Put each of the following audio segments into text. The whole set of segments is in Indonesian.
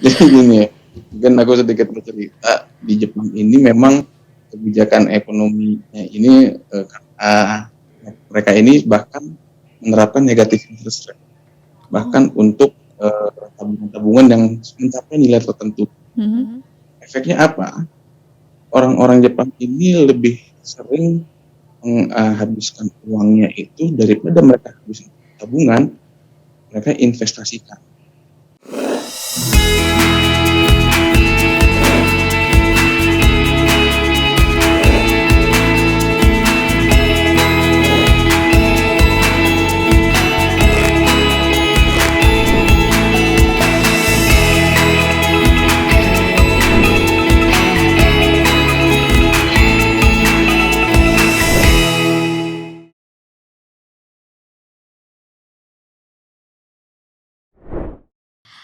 Jadi gini ya, mungkin aku sedikit bercerita, di Jepang ini memang kebijakan ekonominya ini karena mereka ini bahkan menerapkan negatif interest rate, bahkan untuk tabungan-tabungan yang mencapai nilai tertentu. Efeknya apa? Orang-orang Jepang ini lebih sering menghabiskan uangnya itu daripada mereka habiskan tabungan, mereka investasikan.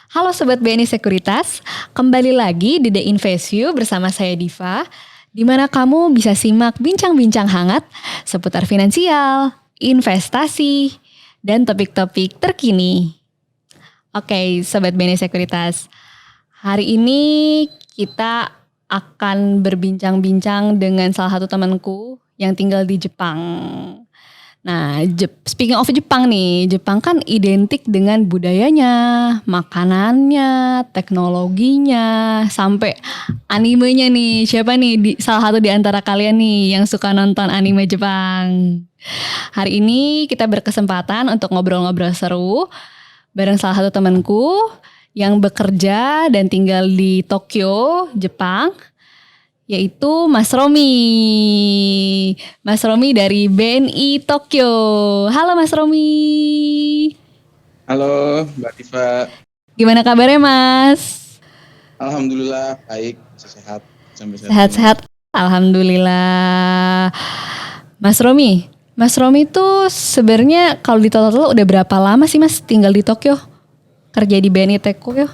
Halo Sobat BNI Sekuritas, kembali lagi di The Invest You bersama saya Diva, di mana kamu bisa simak bincang-bincang hangat seputar finansial, investasi, dan topik-topik terkini. Oke, Sobat BNI Sekuritas, hari ini kita akan berbincang-bincang dengan salah satu temanku yang tinggal di Jepang. Nah, speaking of Jepang nih, Jepang kan identik dengan budayanya, makanannya, teknologinya, sampai animenya nih. Siapa nih salah satu di antara kalian nih yang suka nonton anime Jepang? Hari ini kita berkesempatan untuk ngobrol-ngobrol seru bareng salah satu temanku yang bekerja dan tinggal di Tokyo, Jepang, yaitu Mas Romi. Mas Romi dari BNI Tokyo. Halo Mas Romi. Halo Mbak Diva. Gimana kabarnya Mas? Alhamdulillah baik, sehat sampai saat ini. Sehat-sehat. Alhamdulillah. Mas Romi tuh sebenarnya kalau di total udah berapa lama sih Mas tinggal di Tokyo? Kerja di BNI Tokyo?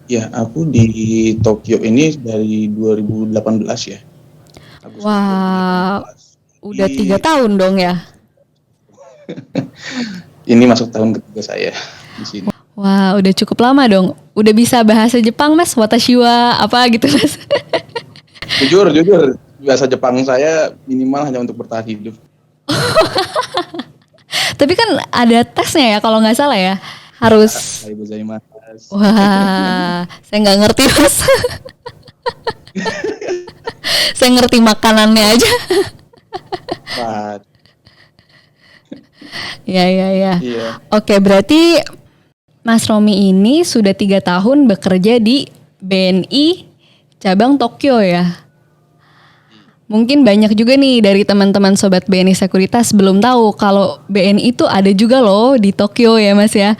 Ya, aku di Tokyo ini dari 2018 ya. Wah, udah 3 tahun dong ya? Ini masuk tahun ketiga saya di sini. Wah, udah cukup lama dong. Udah bisa bahasa Jepang Mas, watashi wa apa gitu Mas? Jujur, bahasa Jepang saya minimal hanya untuk bertahan hidup. Tapi kan ada tesnya ya kalau nggak salah ya. Harus. Wah, saya nggak ngerti Mas. Saya ngerti makanannya aja. Ya. Iya. Oke, berarti Mas Romi ini sudah 3 tahun bekerja di BNI cabang Tokyo ya. Mungkin banyak juga nih dari teman-teman Sobat BNI Sekuritas belum tahu kalau BNI itu ada juga loh di Tokyo ya Mas ya.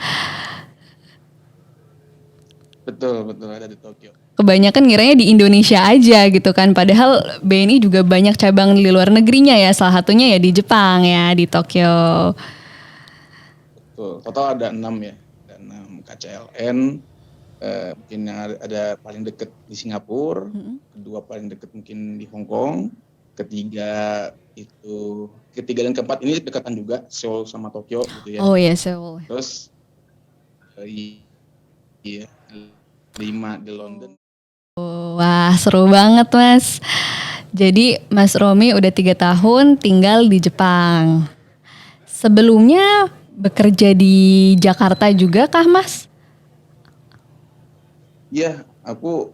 Betul ada di Tokyo. Kebanyakan ngiranya di Indonesia aja gitu kan. Padahal BNI juga banyak cabang di luar negerinya ya. Salah satunya ya di Jepang ya, di Tokyo. Betul, total ada 6 ya. Ada 6 KCLN. Mungkin yang ada paling dekat di Singapura, kedua paling dekat mungkin di Hong Kong, ketiga dan keempat ini dekatan juga, Seoul sama Tokyo gitu ya. Oh iya, Seoul. Terus 5 di London. Wah, seru banget Mas. Jadi Mas Romi udah 3 tahun tinggal di Jepang. Sebelumnya bekerja di Jakarta juga kah Mas? Iya, aku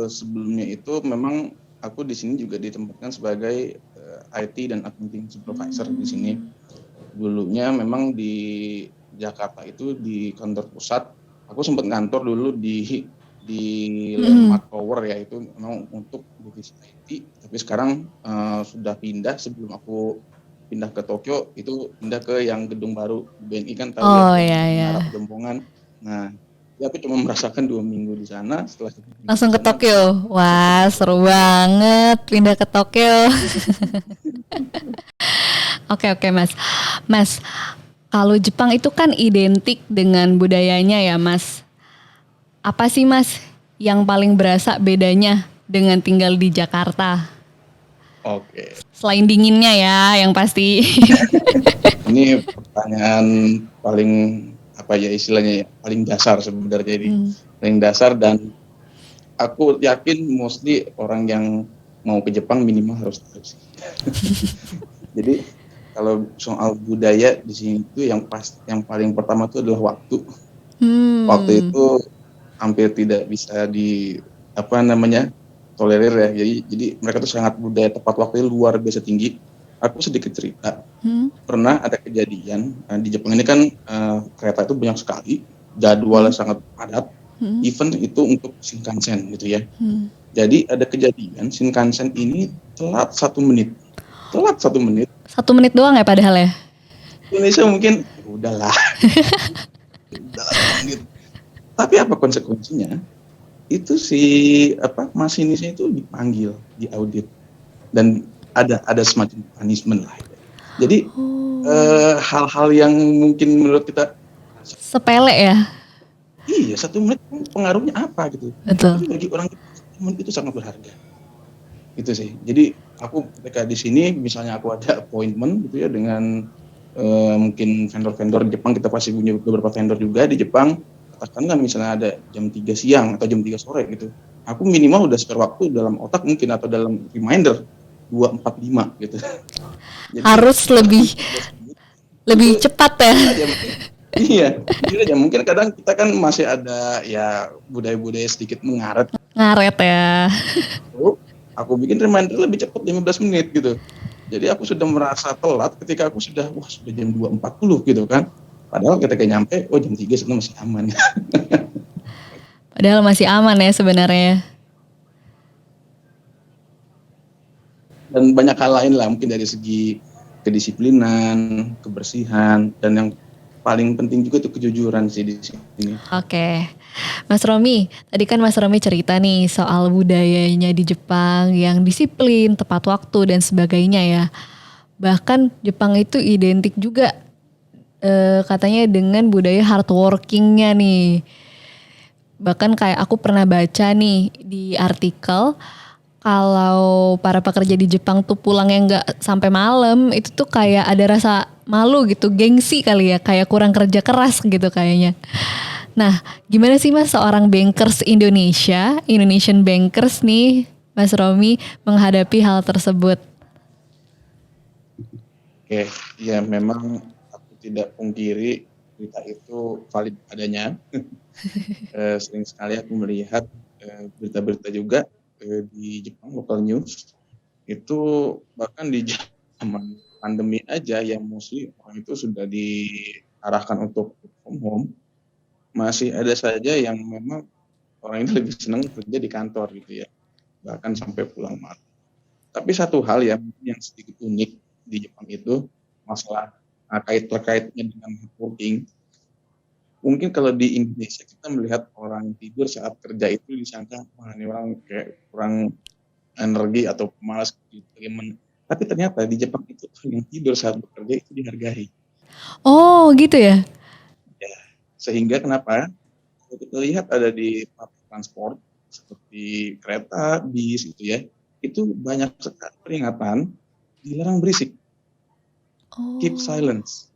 sebelumnya itu memang aku di sini juga ditempatkan sebagai IT dan accounting supervisor di sini. Dulunya memang di Jakarta itu di kantor pusat. Aku sempat ngantor dulu di Landmark Tower ya, itu memang untuk divisi IT. Tapi sekarang sudah pindah, sebelum aku pindah ke Tokyo itu pindah ke yang gedung baru BNI kan tahu ya. Jompongan. Nah, ya aku cuma merasakan 2 minggu di sana, setelah itu langsung ke Tokyo. Wah, seru banget pindah ke Tokyo. Oke Mas. Mas, kalau Jepang itu kan identik dengan budayanya ya Mas. Apa sih Mas yang paling berasa bedanya dengan tinggal di Jakarta? Oke. Selain dinginnya ya, yang pasti. Ini pertanyaan paling apa ya istilahnya ya, paling dasar sebenarnya ini. Paling dasar, dan aku yakin mostly orang yang mau ke Jepang minimal harus tahu sih. Jadi kalau soal budaya di sini itu yang paling pertama itu adalah waktu. Waktu itu hampir tidak bisa tolerir ya. Jadi mereka tuh sangat budaya tepat waktunya luar biasa tinggi. Aku sedikit cerita. Pernah ada kejadian di Jepang ini kan kereta itu banyak sekali, jadwalnya sangat padat. Even itu untuk Shinkansen gitu ya. Jadi ada kejadian Shinkansen ini telat 1 menit. 1 menit doang ya padahal ya? Indonesia mungkin udahlah. Udahlah 1 menit. Tapi apa konsekuensinya? Itu masinisnya itu dipanggil, diaudit, dan ada semacam punishment lah. Jadi hal-hal yang mungkin menurut kita sepele ya. Iya, 1 menit pengaruhnya apa gitu. Betul. Tapi bagi orang Jepang 1 menit itu sangat berharga. Itu sih. Jadi aku ketika di sini misalnya aku ada appointment gitu ya dengan mungkin vendor-vendor di Jepang, kita pasti punya beberapa vendor juga di Jepang. Katakanlah misalnya ada jam 3 siang atau jam 3 sore gitu. Aku minimal udah spare waktu dalam otak mungkin atau dalam reminder 245 gitu. Jadi, harus lebih cepat ya. Iya, aja. Mungkin kadang kita kan masih ada ya budaya-budaya sedikit ngaret ya. Aku bikin reminder lebih cepat 15 menit gitu. Jadi aku sudah merasa telat ketika aku sudah jam 2.40 gitu kan. Padahal ketika nyampe, jam 3 sebenarnya masih aman. Padahal masih aman ya sebenarnya. Dan banyak hal lain lah, mungkin dari segi kedisiplinan, kebersihan, dan yang paling penting juga itu kejujuran sih di sini. Oke. Mas Romi, tadi kan Mas Romi cerita nih soal budayanya di Jepang yang disiplin, tepat waktu dan sebagainya ya. Bahkan Jepang itu identik juga katanya dengan budaya hardworkingnya nih. Bahkan kayak aku pernah baca nih di artikel kalau para pekerja di Jepang tuh pulangnya nggak sampai malam, itu tuh kayak ada rasa malu gitu, gengsi kali ya, kayak kurang kerja keras gitu kayaknya. Nah, gimana sih Mas seorang bankers Indonesian bankers nih, Mas Romi menghadapi hal tersebut? Oke, ya memang aku tidak pungkiri berita itu valid adanya. Sering sekali aku melihat berita-berita juga di Jepang, local news itu, bahkan di zaman pandemi aja yang mostly orang itu sudah diarahkan untuk from home, masih ada saja yang memang orang itu lebih senang kerja di kantor gitu ya, bahkan sampai pulang malam. Tapi satu hal yang sedikit unik di Jepang itu masalah terkaitnya dengan networking. Mungkin kalau di Indonesia kita melihat orang tidur saat kerja itu disangka wah ini orang kayak kurang energi atau pemalas bagaimana. Tapi ternyata di Jepang itu yang tidur saat bekerja itu dihargai. Oh gitu ya? Ya, sehingga kenapa? Kalau kita lihat ada di public transport seperti kereta, bis gitu ya, itu banyak sekali peringatan dilarang berisik, keep silence.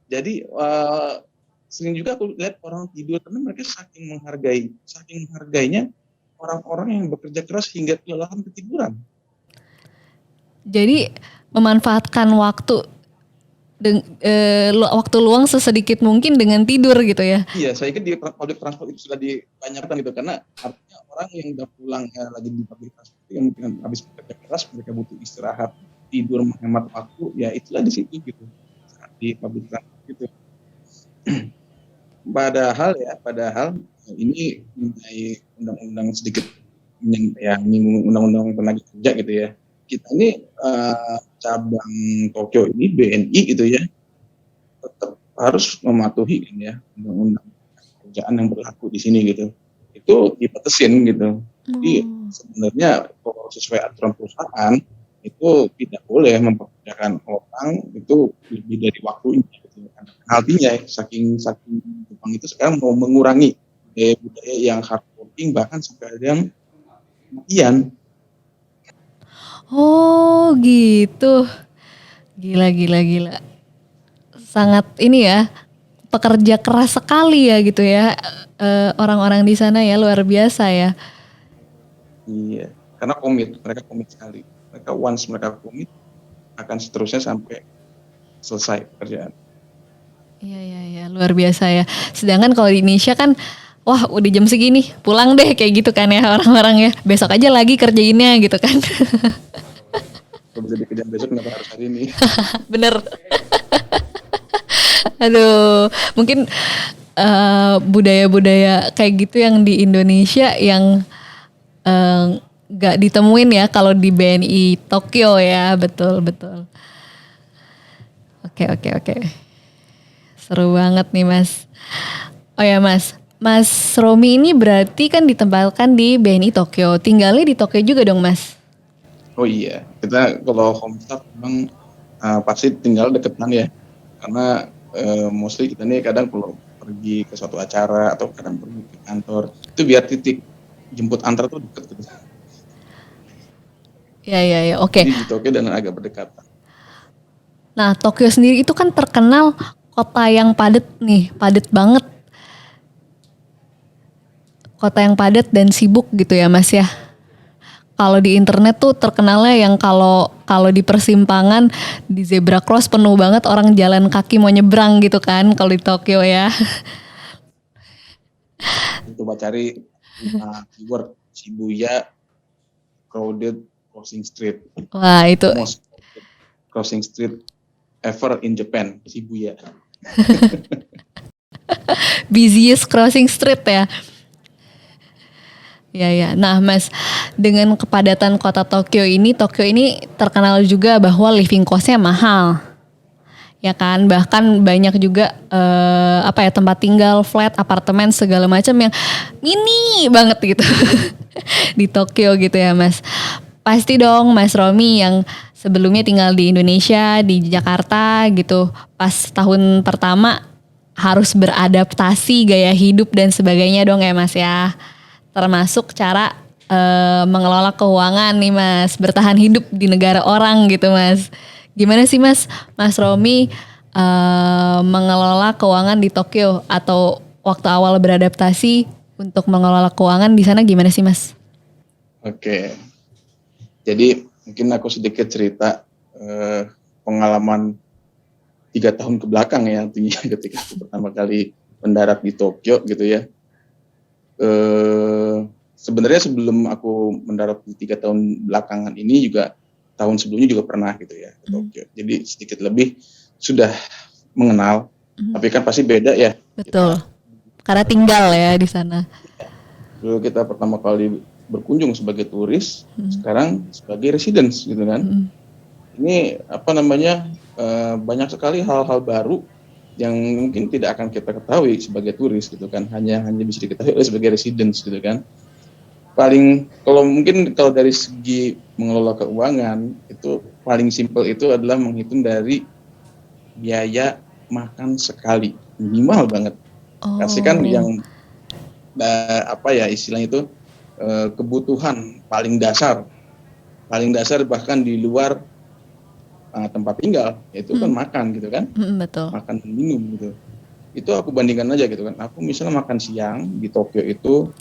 Jadi sering juga aku lihat orang tidur karena mereka saking menghargainya orang-orang yang bekerja keras hingga kelelahan ketiduran. Jadi memanfaatkan waktu luang sesedikit mungkin dengan tidur gitu ya? Iya, saya kira di public transport itu sudah dibanyakan gitu, karena artinya orang yang udah pulang lagi di public transport yang mungkin habis bekerja keras, mereka butuh istirahat, tidur, menghemat waktu, ya itulah di situ gitu, saat di public transport gitu. Padahal ini mengenai undang-undang sedikit menyinggung undang-undang tenaga kerja gitu ya. Kita ini cabang Tokyo ini BNI gitu ya, tetap harus mematuhi kan ya undang-undang kerjaan yang berlaku di sini gitu. Itu dibatasin gitu. Jadi sebenarnya kalau sesuai aturan perusahaan itu tidak boleh mempekerjakan orang itu lebih dari waktunya. Artinya saking Jepang itu sekarang mau mengurangi budaya yang hardworking, bahkan sampai ada yang kematian. Oh gitu, gila. Sangat ini ya, pekerja keras sekali ya gitu ya. Orang-orang di sana ya luar biasa ya. Iya, karena mereka komit sekali. Mereka once mereka komit akan seterusnya sampai selesai pekerjaan. Iya iya iya luar biasa ya. Sedangkan kalau di Indonesia kan wah udah jam segini pulang deh kayak gitu kan ya orang-orang ya. Besok aja lagi kerjainnya gitu kan. Kalau bisa dikejar besok kenapa harus hari ini? Bener. Aduh, mungkin budaya-budaya kayak gitu yang di Indonesia yang nggak ditemuin ya kalau di BNI Tokyo ya, betul betul. Oke oke oke, seru banget nih Mas. Oh ya Mas, Mas Romi ini berarti kan ditempatkan di BNI Tokyo, tinggalnya di Tokyo juga dong Mas? Oh iya, kita kalau home staff memang pasti tinggal deketan ya, karena mostly kita nih kadang kalau pergi ke suatu acara atau kadang pergi ke kantor itu biar titik jemput antar tuh deket gitu. Ya ya ya, oke. Jadi di Tokyo dan agak berdekatan. Nah Tokyo sendiri itu kan terkenal kota yang padat nih, padat banget. Kota yang padat dan sibuk gitu ya Mas ya. Kalau di internet tuh terkenalnya yang kalau kalau di persimpangan di zebra cross penuh banget orang jalan kaki mau nyebrang gitu kan kalau di Tokyo ya. Coba cari keyword Shibuya crowded crossing street, Wah itu most crowded crossing street ever in Japan, Shibuya. busiest crossing street ya. Ya ya. Nah Mas, dengan kepadatan kota Tokyo ini terkenal juga bahwa living cost-nya mahal. Ya kan, bahkan banyak juga apa ya tempat tinggal, flat, apartemen segala macam yang mini banget gitu di Tokyo gitu ya Mas. Pasti dong Mas Romi yang sebelumnya tinggal di Indonesia, di Jakarta gitu, pas tahun pertama harus beradaptasi gaya hidup dan sebagainya dong ya Mas ya. Termasuk cara mengelola keuangan nih Mas, bertahan hidup di negara orang gitu Mas. Gimana sih Mas, Mas Romi mengelola keuangan di Tokyo atau waktu awal beradaptasi untuk mengelola keuangan di sana gimana sih Mas? Oke, jadi mungkin aku sedikit cerita pengalaman 3 tahun ke belakang ya, artinya ketika aku pertama kali mendarat di Tokyo gitu ya. Sebenarnya sebelum aku mendarat di 3 tahun belakangan ini juga tahun sebelumnya juga pernah gitu ya ke Tokyo. Jadi sedikit lebih sudah mengenal, tapi kan pasti beda ya. Betul. Karena tinggal ya di sana. Dulu kita pertama kali berkunjung sebagai turis, sekarang sebagai residence gitu kan. Ini apa namanya banyak sekali hal-hal baru yang mungkin tidak akan kita ketahui sebagai turis gitu kan, hanya bisa diketahui oleh sebagai residence gitu kan. Paling kalau dari segi mengelola keuangan itu paling simpel itu adalah menghitung dari biaya makan sekali minimal banget. Kasih kan yang apa ya istilahnya itu kebutuhan paling dasar bahkan di luar tempat tinggal, yaitu kan makan gitu kan, Betul. makan dan minum gitu. Itu aku bandingkan aja gitu kan. Aku misalnya makan siang di Tokyo itu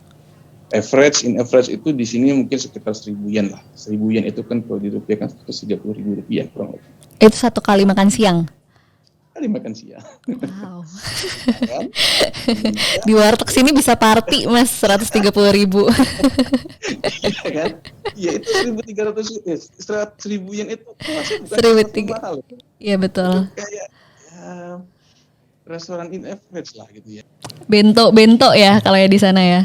in average itu di sini mungkin sekitar 1.000 yen lah. 1.000 yen itu kan kalau dirupiahkan sekitar 30.000 rupiah kurang lebih. Itu satu kali makan siang. Kali makan siang. Wow. Kan? Di warteg sini bisa party Mas 130.000. Iya kan? Iya itu 1.300 1.000 yen itu masih bukan 1.300. mahal. Iya betul. Itu kayak ya, restoran in average lah gitu ya. Bento ya kalau ya di sana ya.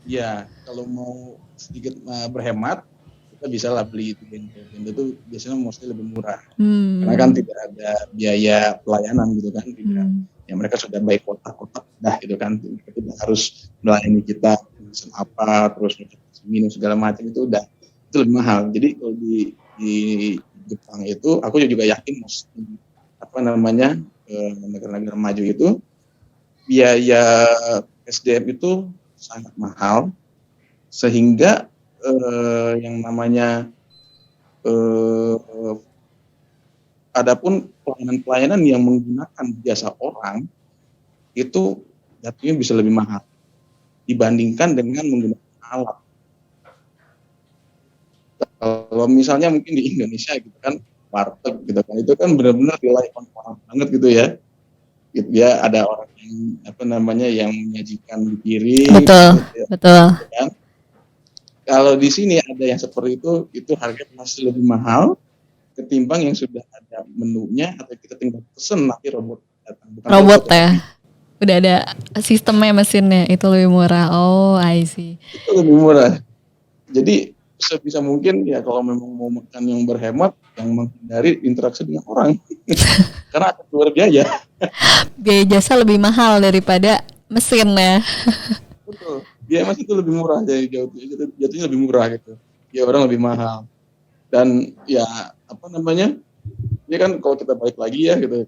Ya kalau mau sedikit berhemat kita bisa lah beli itu bento. Bento itu biasanya mostly lebih murah. Karena kan tidak ada biaya pelayanan gitu kan, tidak. Ya mereka sudah baik kotak-kotak dah gitu kan, mereka tidak harus melayani kita pesan apa terus minum segala macam itu lebih mahal. Jadi kalau di Jepang itu aku juga yakin apa namanya negara-negara maju itu biaya SDM itu sangat mahal sehingga yang namanya adapun pelayanan-pelayanan yang menggunakan jasa orang itu jatuhnya bisa lebih mahal dibandingkan dengan menggunakan alat. Kalau misalnya mungkin di Indonesia gitu kan, warteg gitu kan, itu kan benar-benar nilai orang banget gitu ya. Dia ada orang yang menyajikan di piring Betul, gitu ya, betul. kan. Kalau di sini ada yang seperti itu harganya masih lebih mahal ketimbang yang sudah ada menunya atau kita tinggal pesen nanti robot datang. Bukan Robot robot ya. tapi Udah ada sistemnya mesinnya, itu lebih murah. Oh, I see. itu lebih murah. Jadi sebisa mungkin ya kalau memang mau makan yang berhemat, yang menghindari interaksi dengan orang karena akan keluar biaya. Biaya jasa lebih mahal daripada mesin ya. Betul. Biaya masih itu lebih murah, jadi jatuhnya lebih murah gitu. Ya orang lebih mahal. Dan ya ini kan kalau kita balik lagi ya gitu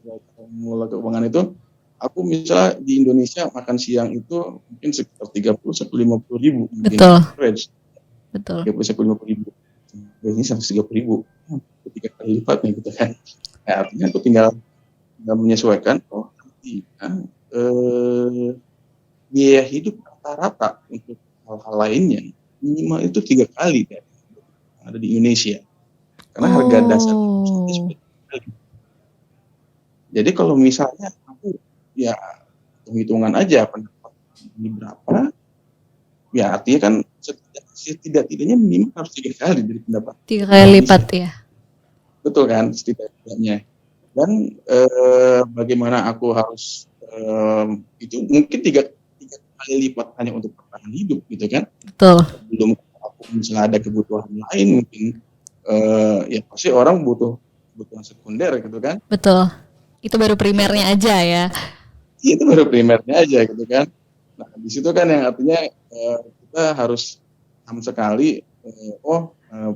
mulai keuangan itu, aku misalnya di Indonesia makan siang itu mungkin sekitar 30 sampai 50 ribu mungkin Betul, average, betul. 30 sampai 50 ribu. Biasanya sampai 30 ribu, 3 kali lipatnya gitu kan. Nah, artinya aku tinggal menyesuaikan. Nanti biaya hidup rata-rata untuk hal-hal lainnya minimal itu 3 kali kan ada di Indonesia, karena harga dasar Oh, jadi kalau misalnya aku ya hitung-hitungan aja pendapat ini berapa, ya artinya kan setidak-tidaknya minimal harus 3 kali dari pendapat 3 kali lipat Indonesia, ya. betul kan, setidak-tidaknya. Dan bagaimana aku harus itu mungkin tiga kali lipat hanya untuk bertahan hidup gitu kan, Betul, belum aku misalnya ada kebutuhan lain mungkin, ya pasti orang butuh kebutuhan sekunder gitu kan. betul. Itu baru primernya aja ya. Iya, itu baru primernya aja gitu kan. Nah di situ kan yang artinya kita harus sama sekali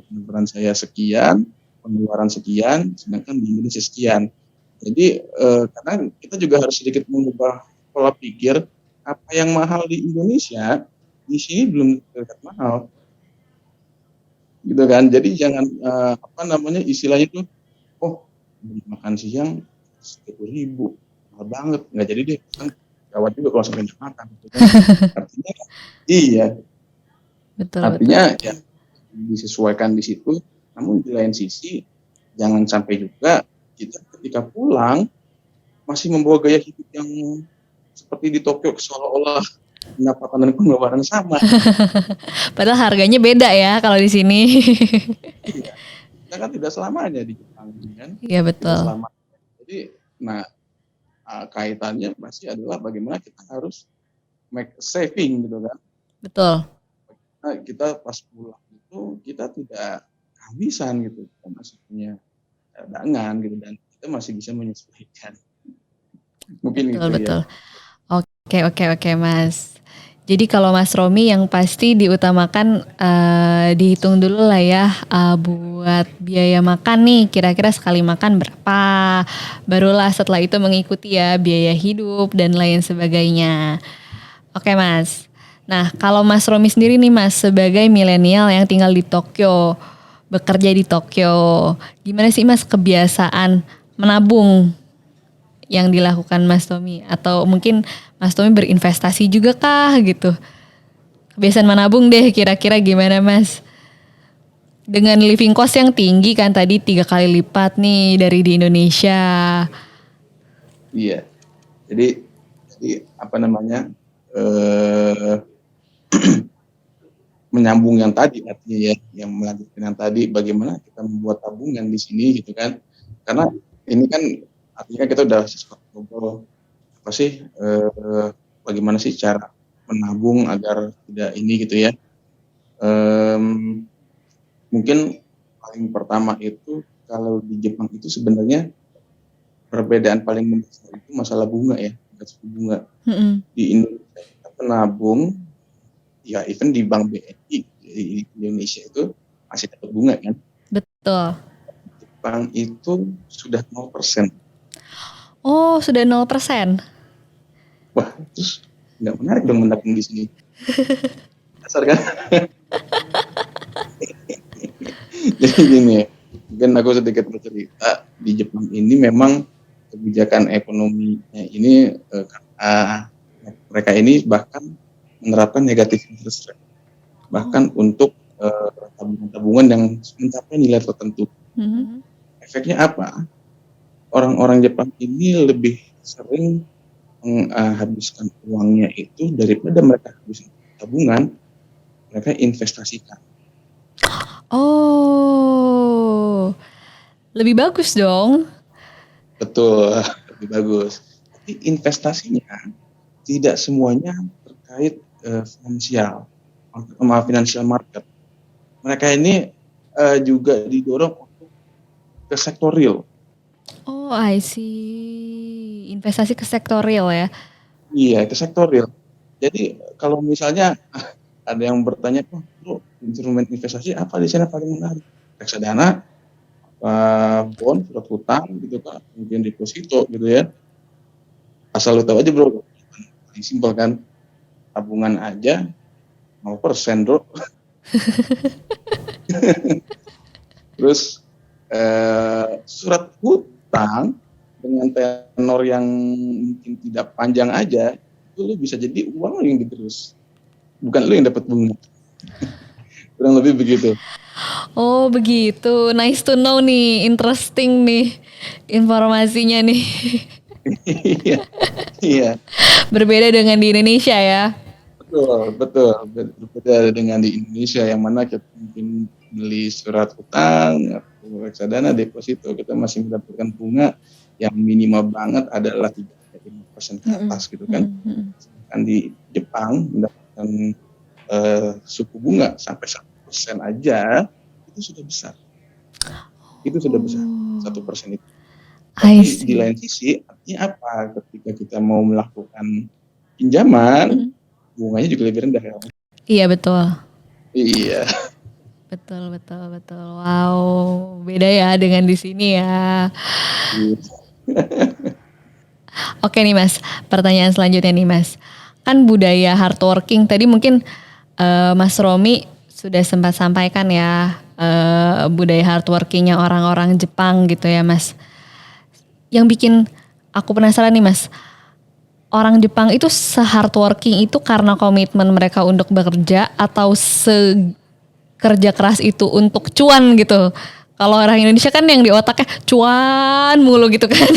pengeluaran saya sekian, pengeluaran sekian, sedangkan di Indonesia sekian. Jadi karena kita juga harus sedikit mengubah pola pikir, apa yang mahal di Indonesia di sini belum terlihat mahal gitu kan. Jadi jangan istilahnya itu, oh makan siang 30 ribu mahal banget, nggak jadi deh kan, gawat juga kalau sampai nggak makan gitu kan. Artinya iya, Betul, betul, artinya betul. ya disesuaikan di situ. Namun di lain sisi jangan sampai juga kita ketika pulang masih membawa gaya hidup yang seperti di Tokyo, seolah-olah pendapatan dan pengeluaran sama. Padahal harganya beda ya kalau di sini. Iya, kita kan tidak selamanya di Jepang kan, Iya, tidak betul. selamanya. Jadi nah kaitannya masih adalah bagaimana kita harus make saving gitu kan. Betul. Nah, kita pas pulang itu kita tidak kehabisan gitu, kita masih punya cadangan gitu dan kita masih bisa menyesuaikan. Mungkin Betul, itu ya. betul. Oke, oke, oke, Mas. Jadi kalau Mas Romi yang pasti diutamakan dihitung dulu lah ya buat biaya makan nih kira-kira sekali makan berapa. Barulah setelah itu mengikuti ya biaya hidup dan lain sebagainya. Oke, Mas. Nah, kalau Mas Romi sendiri nih Mas sebagai milenial yang tinggal di Tokyo, bekerja di Tokyo, gimana sih Mas kebiasaan menabung yang dilakukan Mas Tommy, atau mungkin Mas Tommy berinvestasi juga kah gitu? Kebiasaan menabung deh kira-kira gimana Mas? Dengan living cost yang tinggi kan tadi 3 kali lipat nih dari di Indonesia. Iya. Jadi apa namanya? eh menyambung yang tadi artinya ya, yang melanjutkan yang tadi, bagaimana kita membuat tabungan di sini gitu kan. Karena ini kan artinya kita udah sempat ngobrol apa sih bagaimana sih cara menabung agar tidak ini gitu ya. Mungkin paling pertama itu kalau di Jepang itu sebenarnya perbedaan paling mendasar itu masalah bunga ya, suku bunga. Mm-mm. Di Indonesia kita penabung ya even di Bank BNI di Indonesia itu masih dapat bunga kan. Betul. Jepang itu sudah 0%. Oh, sudah 0%. Wah, terus nggak menarik dong menabung di sini. Dasar kan? Jadi gini, mungkin aku sedikit bercerita, di Jepang ini memang kebijakan ekonominya ini uh, mereka ini bahkan menerapkan negatif interest rate, bahkan untuk tabungan-tabungan yang mencapai nilai tertentu. Efeknya apa? Orang-orang Jepang ini lebih sering menghabiskan uangnya itu daripada mereka habiskan tabungan, mereka investasikan. Oh, lebih bagus dong. Betul, lebih bagus. Tapi investasinya tidak semuanya terkait finansial market. Mereka ini juga didorong untuk ke sektor real. Oh, I see. Investasi ke sektor real ya? Iya, ke sektor real. Jadi kalau misalnya ada yang bertanya, bro, instrumen investasi apa di sana paling menarik? Reksadana, bond, surat hutang, gitu kan, mungkin deposito, gitu ya. Asal lu tahu aja bro, paling simpel kan, tabungan aja 0% bro. Terus surat hutang dengan tenor yang mungkin tidak panjang aja, itu lu bisa jadi uang lu yang diterus, bukan lu yang dapat bunga. Kurang lebih begitu. Oh begitu, nice to know nih, interesting nih informasinya nih. Iya, iya, Berbeda dengan di Indonesia ya. betul. Berbeda dengan di Indonesia yang mana kita mungkin beli surat hutang atau reksadana deposito, kita masih mendapatkan bunga yang minimal banget adalah 3-5% ke atas gitu kan. Sedangkan di Jepang mendapatkan suku bunga sampai 1% aja itu sudah besar. Itu sudah besar 1% itu. Tapi di lain sisi artinya apa? Ketika kita mau melakukan pinjaman, bunganya juga lebih rendah ya. Iya betul. Iya. Betul. Wow, beda ya dengan di sini ya. Oke nih Mas, pertanyaan selanjutnya nih Mas. Kan budaya hardworking tadi mungkin Mas Romi sudah sempat sampaikan ya, budaya hardworkingnya orang-orang Jepang gitu ya Mas. Yang bikin aku penasaran nih Mas, orang Jepang itu se-hardworking itu karena komitmen mereka untuk bekerja atau sekerja keras itu untuk cuan gitu. Kalau orang Indonesia kan yang di otaknya cuan mulu gitu kan.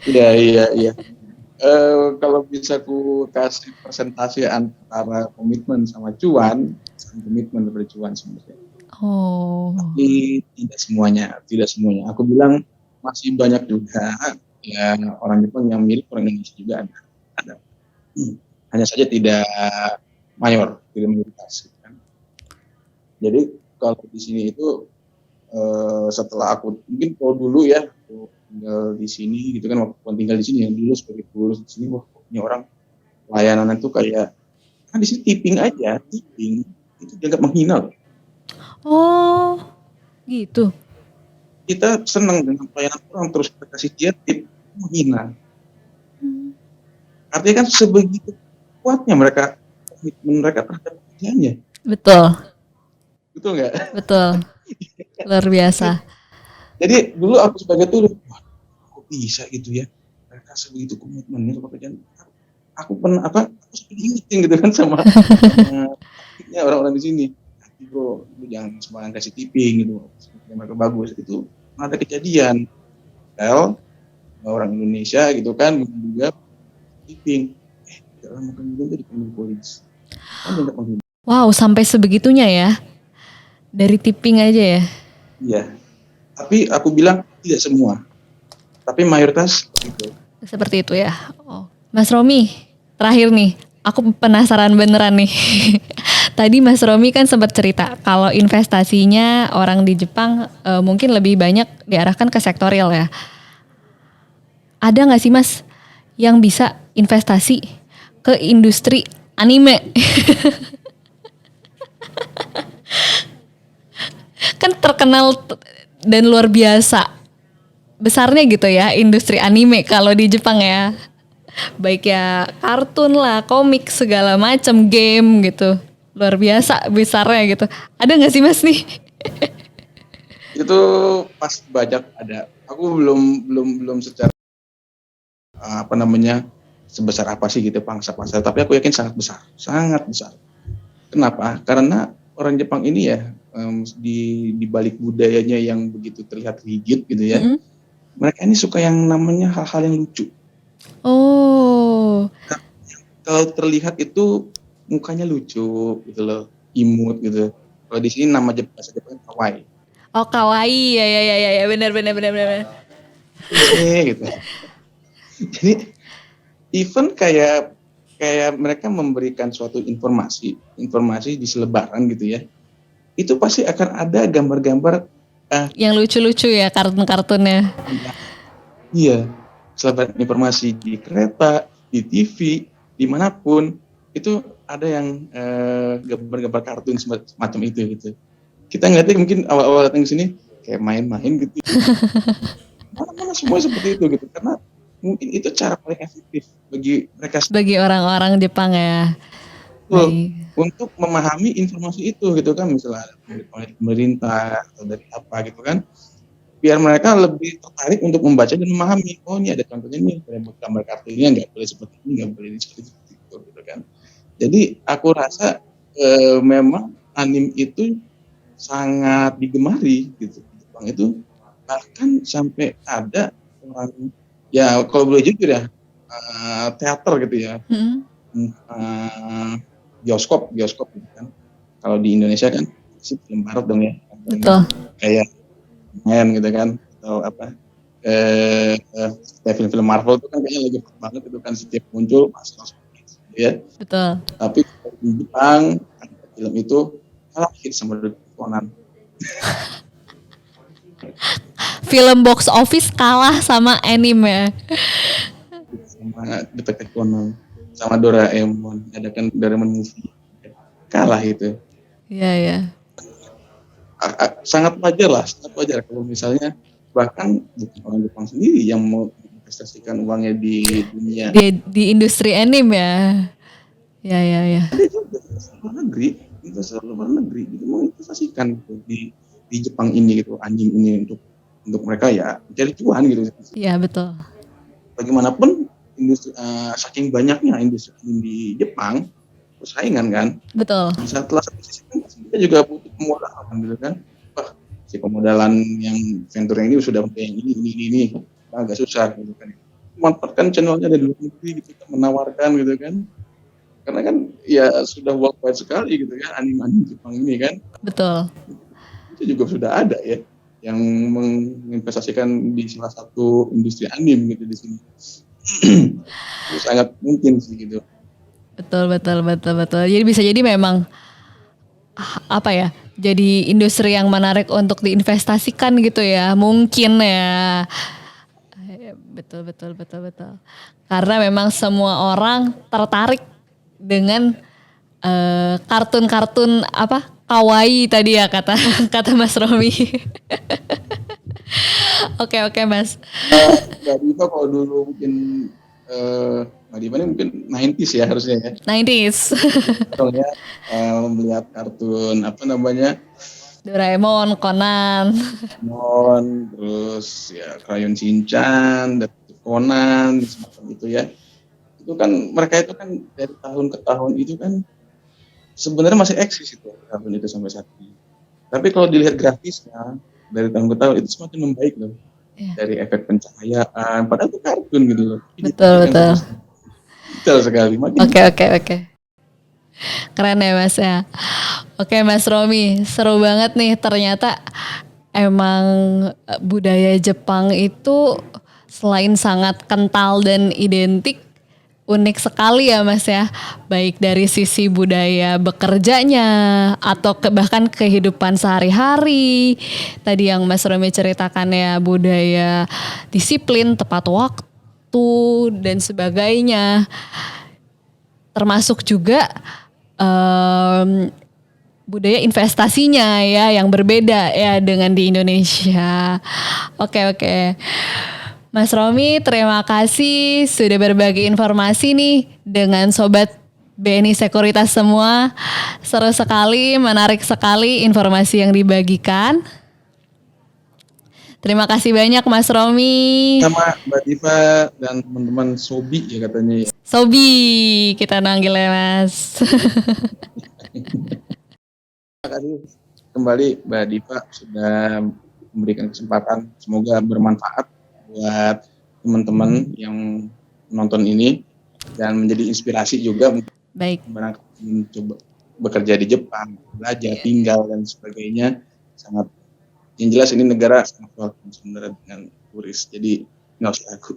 Iya. Kalau bisa ku kasih persentase antara komitmen sama cuan, komitmen daripada cuan sebenarnya. Oh. Tapi tidak semuanya. Aku bilang masih banyak juga ya orang Jepang yang mirip orang Indonesia juga ada. Hanya saja tidak mayor, tidak mayoritas. Kan. Jadi kalau di sini itu setelah aku mungkin kalau dulu ya aku tinggal di sini gitu kan, waktu tinggal di sini yang dulu sebagai turis di sini, wah ini orang layanan itu kayak kan di sini tipping itu dianggap menghina loh. Oh, gitu. Kita senang dengan pelayanan orang terus kita kasih dia tip, menghina. Artinya kan sebegitu kuatnya mereka terhadap pekerjaannya. Betul Betul nggak? betul, luar biasa. Jadi dulu aku sebagai turis, wah kok bisa gitu ya, mereka sebegitu komitmennya sama pekerjaan. Aku sampai diingetin gitu kan sama orang-orang di sini. Tapi bro, lu jangan sembarangan kasih tipping gitu. Mereka bagus itu ada kejadian. Orang Indonesia gitu kan juga tipping. Orang makan juga dipanggil polisi. Kan tidak menghina. Wow, sampai sebegitunya ya. Dari tipping aja ya. Iya. Tapi aku bilang tidak semua. Tapi mayoritas itu. Seperti itu ya. Oh. Mas Romi, terakhir nih. Aku penasaran beneran nih. Tadi Mas Romi kan sempat cerita kalau investasinya orang di Jepang mungkin lebih banyak diarahkan ke sektorial ya. Ada nggak sih Mas yang bisa investasi ke industri anime? Kan terkenal dan luar biasa besarnya gitu ya industri anime kalau di Jepang ya. Baik ya kartun lah, komik segala macam, game gitu. Luar biasa besarnya gitu. Ada nggak sih Mas nih? Itu pas banyak ada. Aku belum secara sebesar apa sih gitu pangsa pasar, tapi aku yakin sangat besar. Kenapa? Karena orang Jepang ini ya di balik budayanya yang begitu terlihat rigid gitu ya, mereka ini suka yang namanya hal-hal yang lucu. Oh. Kalau terlihat itu mukanya lucu gitu loh, imut gitu. Kalau di sini nama bahasa Jepang kawaii. Oh, kawaii ya benar. Gitu. Jadi even kayak mereka memberikan suatu informasi di selebaran gitu ya, itu pasti akan ada gambar-gambar yang lucu-lucu ya, kartun-kartunnya. Iya, selebaran informasi di kereta, di TV, dimanapun itu ada yang gambar-gambar kartun semacam itu gitu. Kita ngeliatnya mungkin awal-awal datang ke sini kayak main-main gitu. Mana semua seperti itu gitu, karena mungkin itu cara paling efektif bagi mereka, bagi orang-orang Jepang ya. Untuk memahami informasi itu gitu kan, misalnya dari pemerintah atau dari apa gitu kan, biar mereka lebih tertarik untuk membaca dan memahami. Oh, ini ada contohnya nih, gambar kartunya nggak boleh seperti ini, nggak boleh seperti itu gitu kan. Jadi aku rasa memang anime itu sangat digemari gitu. Jepang itu bahkan sampai ada orang, ya kalau boleh jujur ya, teater gitu ya, bioskop gitu kan. Kalau di Indonesia kan sih film barat dong ya. Betul. Kayak main gitu kan, atau apa, kayak film-film Marvel itu kan kayaknya lagi banget itu kan, setiap muncul pasti langsung gitu ya. Betul. Tapi di Jepang film itu kalah hit sama Conan. Film box office kalah sama anime ya. Sama Detektif Conan, sama Doraemon, ada kan Doraemon movie, kalah itu. Iya. Sangat wajar kalau misalnya bahkan bukan orang Jepang sendiri yang mau investasikan uangnya di dunia, di industri anime ya. Ya. Ada juga investor luar negeri gitu mau investasikan gitu, di Jepang ini gitu, anjing ini untuk mereka ya cari cuan gitu. Iya, betul. Bagaimanapun industri, saking banyaknya industri di Jepang, persaingan kan. Betul. Setelah satu sisi kan kita juga butuh pemodalan gitu kan. Wah, si pemodalan yang venture ini sudah punya ini agak susah gitu kan. Manfaatkan channelnya dari luar negeri gitu kan, menawarkan gitu kan. Karena kan ya sudah worldwide sekali gitu kan anime Jepang ini kan. Betul. Itu juga sudah ada ya yang menginvestasikan di salah satu industri anime gitu di sini. Itu sangat mungkin sih gitu. Betul. Jadi bisa jadi memang apa ya? Jadi industri yang menarik untuk diinvestasikan gitu ya. Mungkin ya. Betul. Karena memang semua orang tertarik dengan kartun-kartun apa? Kawaii tadi ya kata Mas Romi. Oke Mas. Mbak Diva kalau dulu mungkin Mbak Diva ini mungkin 90s ya harusnya ya. 90s. Soalnya melihat kartun apa namanya, Doraemon, Conan, terus ya Crayon Shinchan, Conan semacam itu ya. Itu kan mereka itu kan dari tahun ke tahun itu kan sebenarnya masih eksis itu kartun itu sampai saat ini. Tapi kalau dilihat grafisnya dari tahun ke tahun itu semakin membaik loh. Dari efek pencahayaan, padahal itu kartun gitu loh. Betul. Betul sekali. Oke. Keren ya Mas ya. Oke Mas Romi, seru banget nih, ternyata emang budaya Jepang itu selain sangat kental dan identik, unik sekali ya Mas ya. Baik dari sisi budaya bekerjanya atau bahkan kehidupan sehari-hari. Tadi yang Mas Romi ceritakan ya, budaya disiplin, tepat waktu dan sebagainya. Termasuk juga budaya investasinya ya yang berbeda ya dengan di Indonesia. Oke. Mas Romi, terima kasih sudah berbagi informasi nih dengan Sobat BNI Sekuritas semua. Seru sekali, menarik sekali informasi yang dibagikan. Terima kasih banyak Mas Romi. Sama Mbak Diva dan teman-teman Sobi ya katanya ya. Sobi kita nanggilnya Mas. Terima kasih kembali Mbak Diva sudah memberikan kesempatan, semoga bermanfaat buat teman-teman yang menonton ini dan menjadi inspirasi juga untuk Baik. mencoba bekerja di Jepang, belajar, tinggal dan sebagainya. Sangat yang jelas ini negara sangat welcome sebenarnya dengan turis, jadi nggak usah ragu.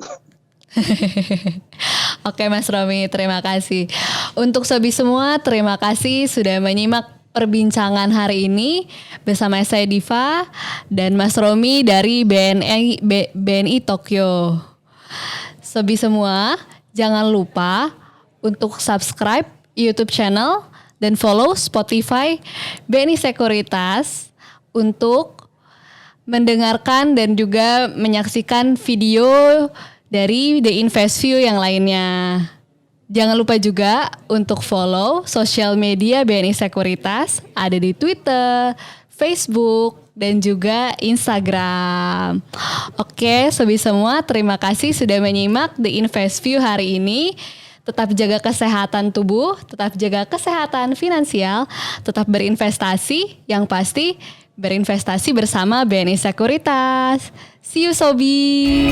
Oke Mas Romi, terima kasih. Untuk Sobi semua, terima kasih sudah menyimak perbincangan hari ini bersama saya Diva dan Mas Romi dari BNI Tokyo. Sobi semua, jangan lupa untuk subscribe YouTube channel dan follow Spotify BNI Sekuritas untuk mendengarkan dan juga menyaksikan video dari The Invest View yang lainnya. Jangan lupa juga untuk follow sosial media BNI Sekuritas, ada di Twitter, Facebook, dan juga Instagram. Oke, sobi semua, terima kasih sudah menyimak The Invest View hari ini. Tetap jaga kesehatan tubuh, tetap jaga kesehatan finansial, tetap berinvestasi, yang pasti berinvestasi bersama BNI Sekuritas. See you Sobi!